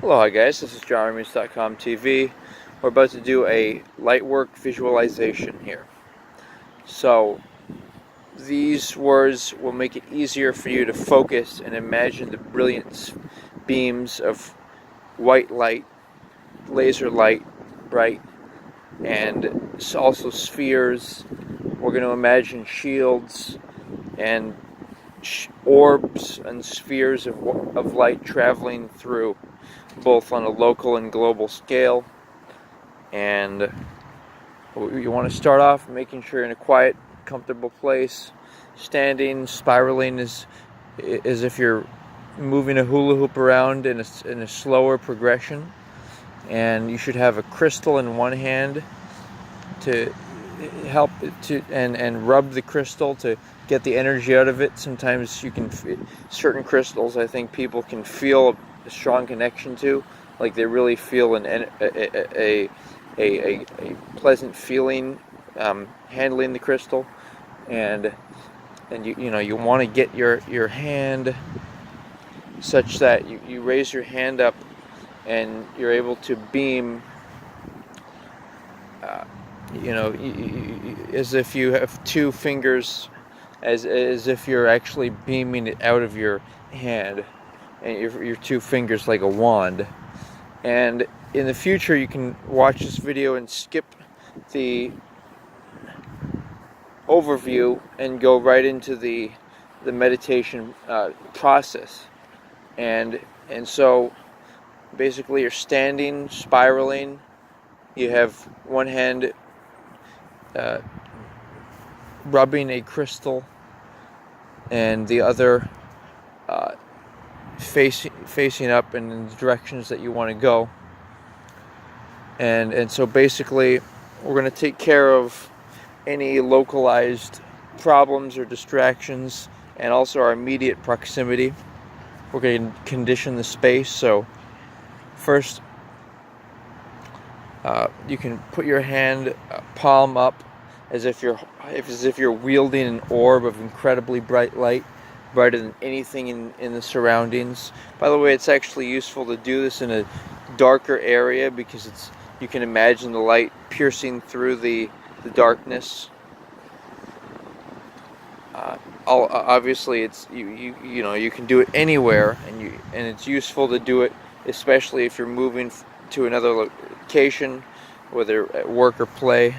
Aloha guys, this is JohnRemuse.com TV. We're about to do a LightWork visualization here. So these words will make it easier for you to focus and imagine the brilliant beams of white light, laser light, bright, and also spheres. We're going to imagine shields and orbs and spheres of light traveling through, both on a local and global scale. And you want to start off making sure you're in a quiet, comfortable place. Standing, spiraling as if you're moving a hula hoop around in a slower progression. And you should have a crystal in one hand to help to and rub the crystal to get the energy out of it. Sometimes you can certain crystals, I think people can feel a strong connection to, like they really feel a pleasant feeling handling the crystal. And you want to get your hand such that you raise your hand up and you're able to beam as if you have two fingers, as if you're actually beaming it out of your hand, and your two fingers like a wand. And in the future you can watch this video and skip the overview and go right into the meditation process. And so basically you're standing, spiraling. You have one hand rubbing a crystal and the other facing up in the directions that you want to go. And so basically we're going to take care of any localized problems or distractions, and also our immediate proximity. We're going to condition the space. So first, you can put your hand palm up as if you're wielding an orb of incredibly bright light, brighter than anything in the surroundings. By the way, it's actually useful to do this in a darker area because you can imagine the light piercing through the darkness. Obviously, it's you can do it anywhere, and it's useful to do it, especially if you're moving to another location, whether at work or play.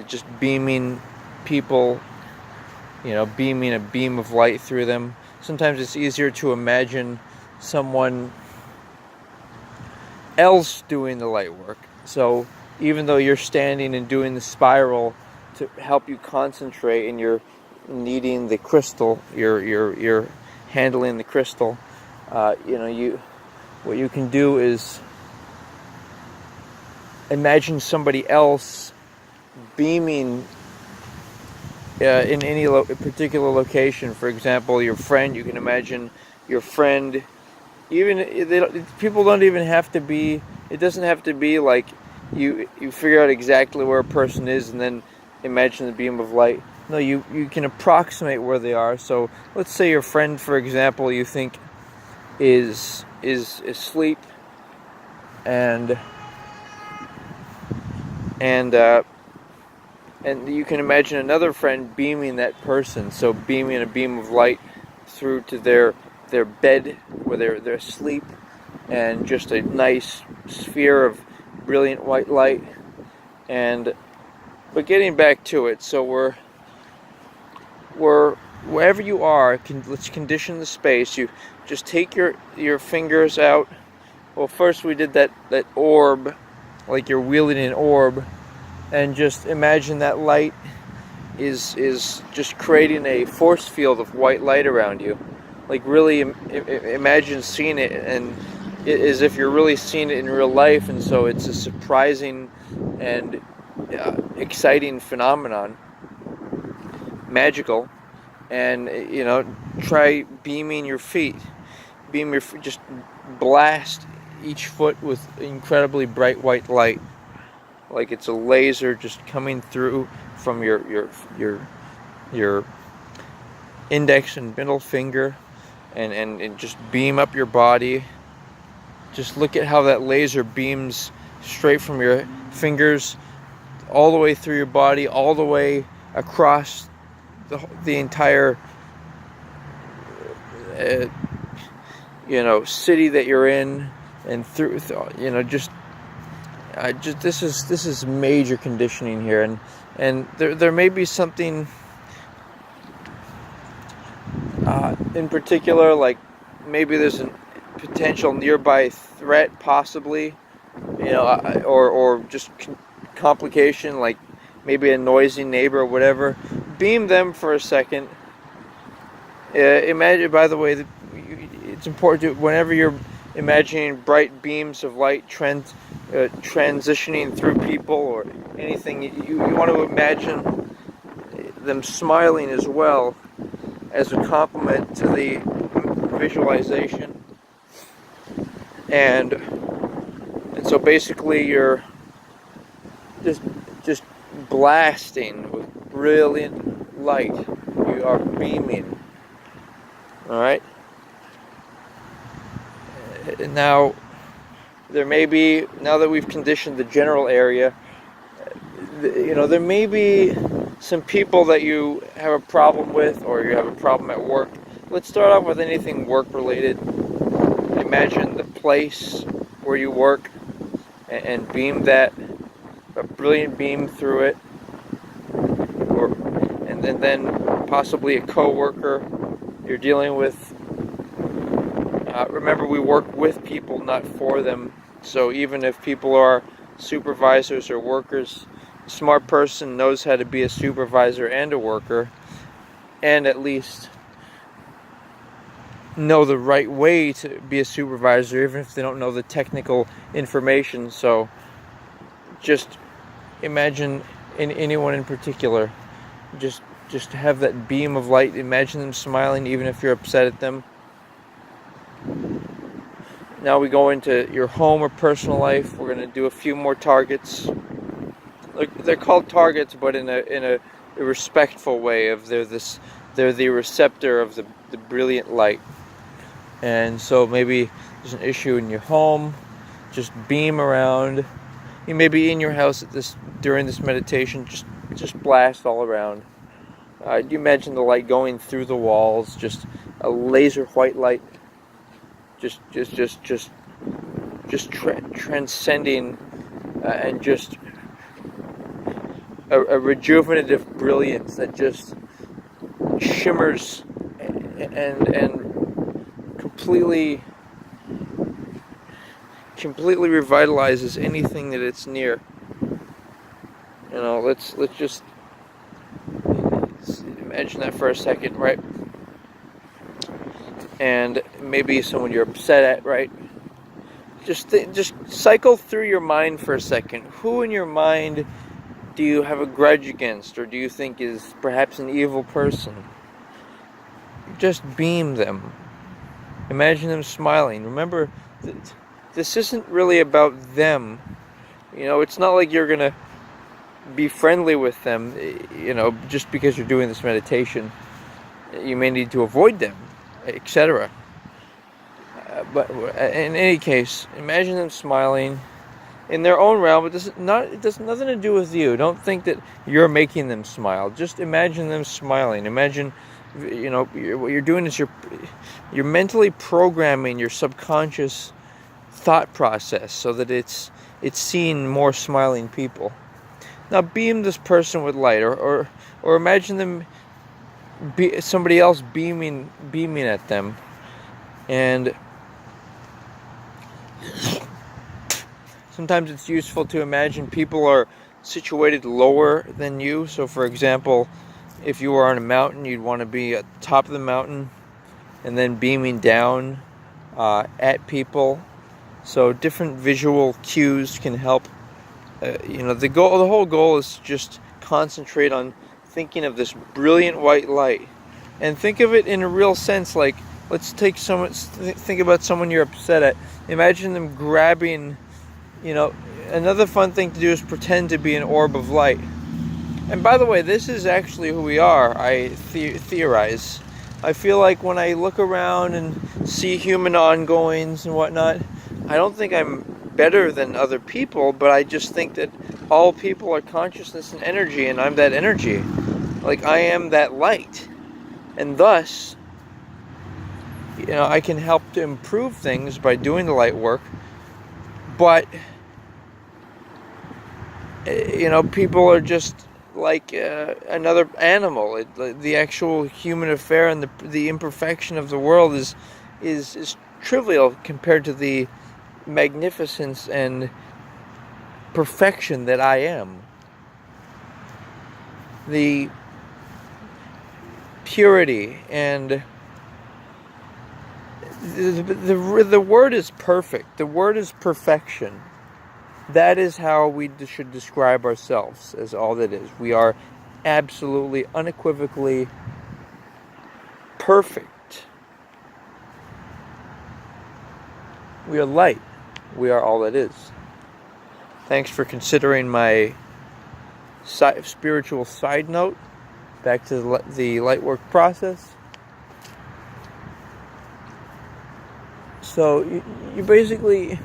Just beaming people, beaming a beam of light through them. Sometimes it's easier to imagine someone else doing the light work. So even though you're standing and doing the spiral to help you concentrate, and you're kneading the crystal, you're handling the crystal, what you can do is imagine somebody else beaming in any particular location. For example, your friend. You can imagine your friend. People don't even have to be. It doesn't have to be like you figure out exactly where a person is and then imagine the beam of light. No, you can approximate where they are. So let's say your friend, for example, you think is asleep, and you can imagine another friend beaming that person. So beaming a beam of light through to their bed where they're asleep, and just a nice sphere of brilliant white light. But getting back to it, so we're wherever you are, let's condition the space. You just take your fingers out. Well, first we did that orb, like you're wielding an orb, and just imagine that light is just creating a force field of white light around you. Like really imagine seeing it, and as if you're really seeing it in real life. And so it's a surprising and exciting phenomenon, magical. And try beaming your feet. Just blast each foot with incredibly bright white light, like it's a laser just coming through from your index and middle finger, and just beam up your body. Just look at how that laser beams straight from your fingers all the way through your body, all the way across the entire city that you're in, and through just this is major conditioning here, and there may be something in particular, like maybe there's a potential nearby threat, possibly, or just complication, like maybe a noisy neighbor or whatever. Beam them for a second. Imagine, by the way, that it's important to, whenever you're imagining bright beams of light transitioning through people or anything, you want to imagine them smiling as well, as a complement to the visualization. And so basically you're just blasting with brilliant light. You are beaming. Alright? Now, there may be, now that we've conditioned the general area, there may be some people that you have a problem with, or you have a problem at work. Let's start off with anything work related. Imagine the place where you work and beam a brilliant beam through it, and then possibly a co-worker you're dealing with. Remember, we work with people, not for them. So even if people are supervisors or workers, a smart person knows how to be a supervisor and a worker, and at least know the right way to be a supervisor, even if they don't know the technical information. So just imagine anyone in particular, just have that beam of light. Imagine them smiling, even if you're upset at them. Now we go into your home or personal life. We're going to do a few more targets. They're called targets, but in a respectful way. They're the receptor of the brilliant light. And so maybe there's an issue in your home. Just beam around. You may be in your house during this meditation. Just blast all around. You imagine the light going through the walls, just a laser white light. Just transcending, and just a rejuvenative brilliance that just shimmers and completely revitalizes anything that it's near. Let's just imagine that for a second, right? And maybe someone you're upset at, right? Just cycle through your mind for a second. Who in your mind do you have a grudge against, or do you think is perhaps an evil person? Just beam them. Imagine them smiling. Remember, this isn't really about them. It's not like you're gonna be friendly with them, just because you're doing this meditation. You may need to avoid them, etc. But in any case, imagine them smiling in their own realm. It has nothing to do with you. Don't think that you're making them smile. Just imagine them smiling. Imagine, what you're doing is you're mentally programming your subconscious thought process so that it's seeing more smiling people. Now beam this person with light, or imagine them somebody else beaming at them, and sometimes it's useful to imagine people are situated lower than you. So for example, if you were on a mountain, you'd want to be at the top of the mountain and then beaming down at people. So different visual cues can help. The whole goal is to just concentrate on thinking of this brilliant white light, and think of it in a real sense. Like, let's think about someone you're upset at. Imagine them grabbing, another fun thing to do is pretend to be an orb of light. And by the way, this is actually who we are, I theorize. I feel like when I look around and see human ongoings and whatnot, I don't think I'm better than other people, but I just think that all people are consciousness and energy, and I'm that energy. Like, I am that light. And thus, I can help to improve things by doing the light work, but people are just like another animal. The actual human affair and the imperfection of the world is trivial compared to the magnificence and perfection that I am. The purity and the word is perfect. The word is perfection. That is how we should describe ourselves, as all that is. We are absolutely, unequivocally perfect. We are light. We are all that is. Thanks for considering my spiritual side note. Back to the LightWork process. So you're basically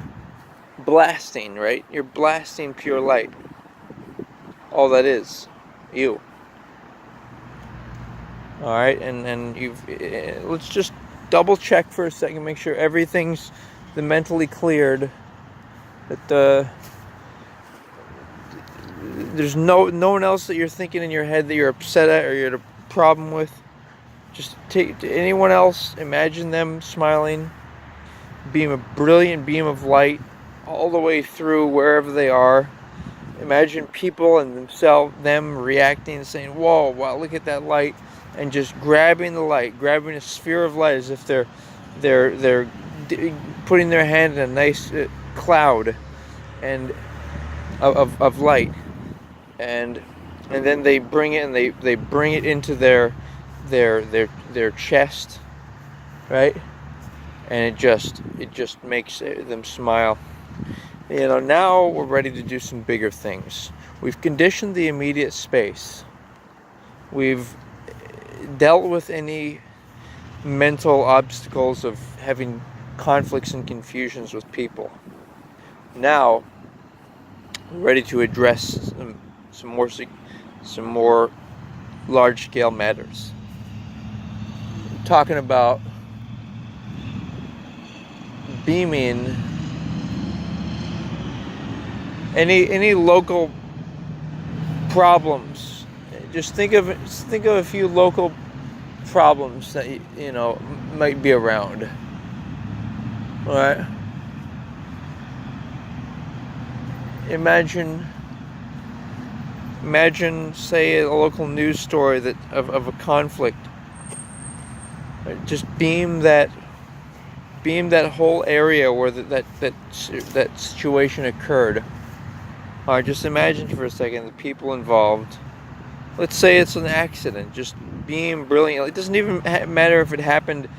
blasting, right? You're blasting pure light. All that is, you. All right, and let's just double check for a second, make sure everything's mentally cleared. That there's no one else that you're thinking in your head that you're upset at or you're at a problem with. Just take anyone else, imagine them smiling, beam a brilliant beam of light all the way through wherever they are. Imagine people and them reacting and saying, "Whoa, wow, look at that light," and just grabbing the light, grabbing a sphere of light as if they're putting their hand in a nice cloud and of light, and then they bring it and they bring it into their chest, right? And it just makes them smile. Now we're ready to do some bigger things. We've conditioned the immediate space. We've dealt with any mental obstacles of having conflicts and confusions with people. Now we're ready to address some more large-scale matters. I'm talking about beaming any local problems. Just think of a few local problems that might be around. All right. Imagine, say, a local news story of a conflict. Just beam that whole area where that situation occurred. All right, just imagine for a second the people involved. Let's say it's an accident. Just beam brilliantly. It doesn't even matter if it happened